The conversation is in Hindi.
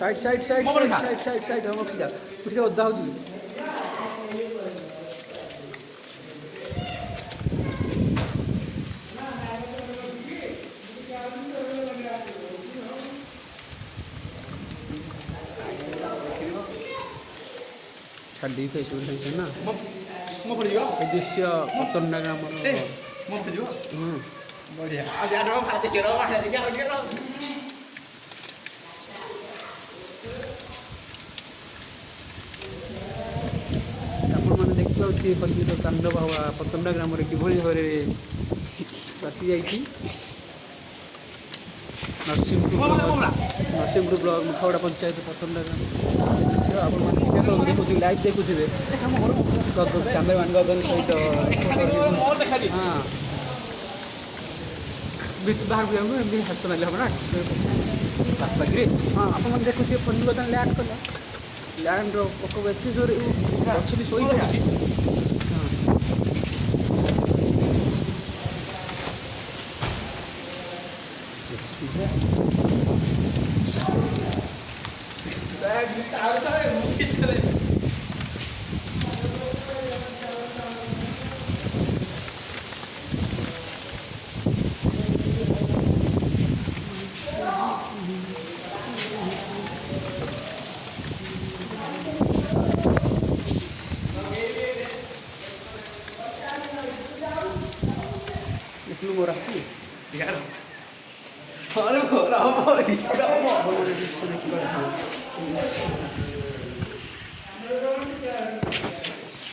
side side side side side side side हम उठी जा ओदा हो छाड़ी फेसबुक टेंशन ना मो पड़ियो ए दृश्य पतंडा ग्राम मो पड़ियो बढ़िया अब यार भाई के रो भाई के आगे रो आपण मैंने देखिए कथित तांडव हवा पतंडा ग्राम किभली भाव राति जाइए नरसिंहपुर ब्लॉक मुखगड़ा पंचायत पतंडा ग्राम दृश्य आप देखुए लाइव देखुए कैमेरामैन गगन सहित हाँ बाहर को एमती हाथ मारे हम ना पाखपाखि हाँ आप देखुए फोन बर्तमान लैंड कला लैंड प्रकोप एत जोर गच भी showy lu murah sih ya aduh rawa